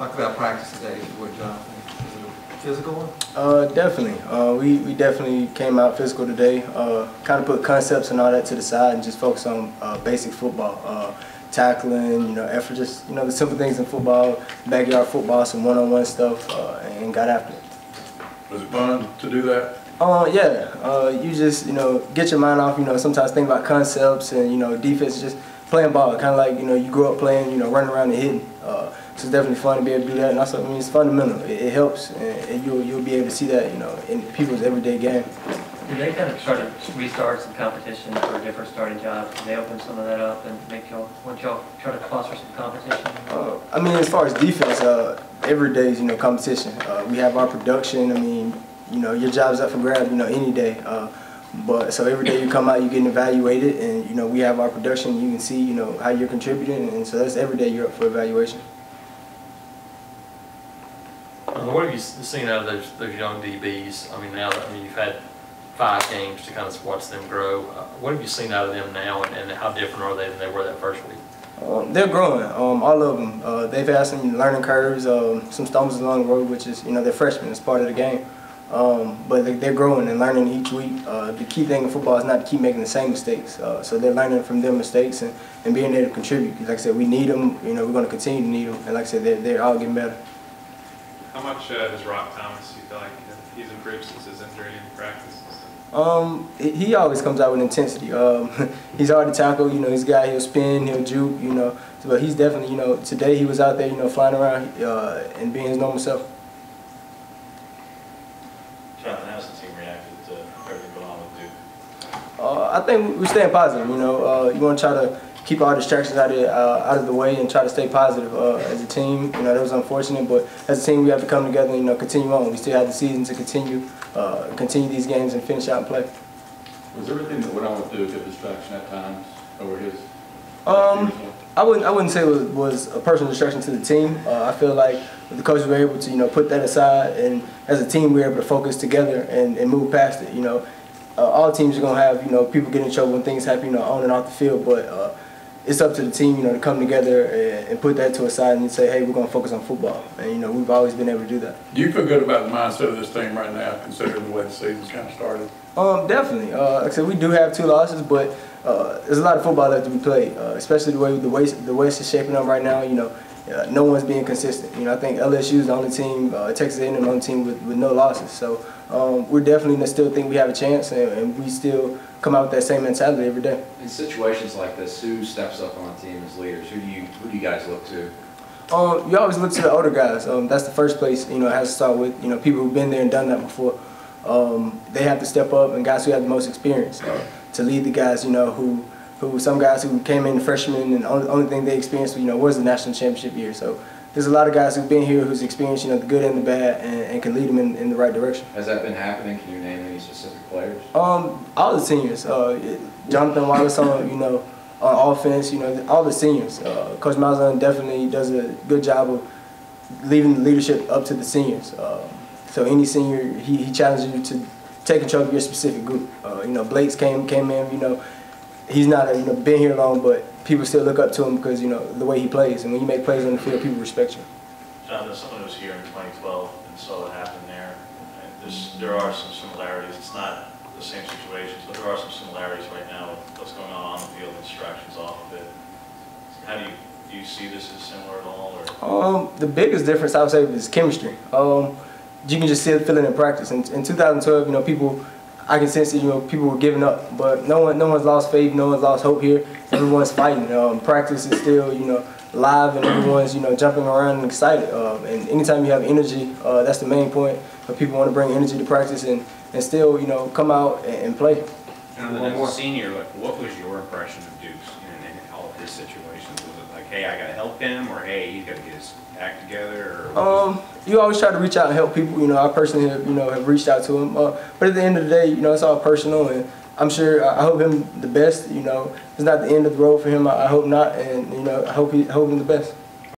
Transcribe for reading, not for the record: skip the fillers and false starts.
Talk about practice today with Jonathan. Is it a physical one? Definitely. We definitely came out physical today. Kind of put concepts and all that to the side and just focus on basic football. Tackling, effort, just, the simple things in football, backyard football, some one-on-one stuff, and got after it. Was it fun to do that? Yeah. You just, get your mind off, sometimes think about concepts and, defense, just playing ball. Kind of like, you grew up playing, running around and hitting. So it's definitely fun to be able to do that. And also, it's fundamental. It helps, and you'll be able to see that, in people's everyday game. Did they kind of try to restart some competition for different starting jobs? Did they open some of that up and make want y'all try to foster some competition? As far as defense, every day is, competition. We have our production. Your job's up for grabs, any day. But so every day you come out, you're getting evaluated, and we have our production. You can see, how you're contributing, and so that's every day you're up for evaluation. What have you seen out of those young DBs? Now that you've had 5 games to kind of watch them grow. What have you seen out of them now, and how different are they than they were that first week? They're growing, all of them. They've had some learning curves, some stumbles along the road, which is, they're freshmen. It's part of the game. But they're growing and learning each week. The key thing in football is not to keep making the same mistakes. So they're learning from their mistakes and being able to contribute. Like I said, we need them. We're going to continue to need them. And like I said, they're all getting better. How much has Rock Thomas, you feel like he's improved since his injury in practice? He always comes out with intensity. He's hard to tackle. He's a guy, he'll spin, he'll juke. But he's definitely, today he was out there, flying around and being his normal self. Jonathan, how's the team reacted to everything going on with Duke? I think we're staying positive. You want to try to keep all distractions out of the way and try to stay positive as a team. That was unfortunate, but as a team we have to come together and continue on. We still have the season to continue these games and finish out and play. Was everything that went on with Duke a distraction at times over his? I wouldn't say it was a personal distraction to the team. I feel like the coaches were able to put that aside, and as a team we were able to focus together and move past it. All teams are gonna have people get in trouble when things happen on and off the field, but it's up to the team to come together and put that to a side and say, hey, we're gonna focus on football, and we've always been able to do that. Do you feel good about the mindset of this team right now, considering the way the season's kind of started? Definitely. Like I said, we do have 2 losses, but there's a lot of football left to be played, especially the way it's shaping up right now. No one's being consistent. I think LSU is the only team, Texas A&M the only team with no losses. So we're definitely still think we have a chance, and we still come out with that same mentality every day. In situations like this, who steps up on the team as leaders? Who do you guys look to? You always look to the older guys. That's the first place. It has to start with people who've been there and done that before. They have to step up, and guys who have the most experience to lead the guys. Who some guys who came in freshmen and only thing they experienced was the national championship year. So there's a lot of guys who've been here who's experienced the good and the bad and can lead them in the right direction. Has that been happening? Can you name any specific players? All the seniors. Jonathan Wallace on offense. All the seniors. Coach Malzahn definitely does a good job of leaving the leadership up to the seniors. So any senior, he challenges you to take control of your specific group. Blake's came in. He's not been here long, but people still look up to him because the way he plays, and when you make plays on the field, people respect you. Jonathan, someone was here in 2012 and saw what happened there. There are some similarities. It's not the same situations, but there are some similarities right now with what's going on the field, distractions off of it. How do you see this as similar at all? Or? The biggest difference I would say is chemistry. You can just feel it in practice. In 2012, people. I can sense that people were giving up, but no one's lost faith, no one's lost hope here. Everyone's fighting. Practice is still live, and everyone's jumping around and excited. And anytime you have energy, that's the main point. People want to bring energy to practice and still come out and play. And as a senior, what was your impression of Duke's in all of his situations? Was it like, hey, I got to help him, or hey, he's got to get his act together? Or you always try to reach out and help people. I personally have reached out to him, but at the end of the day, it's all personal, and I'm sure I hope him the best. It's not the end of the road for him. I hope not, and I hope him the best.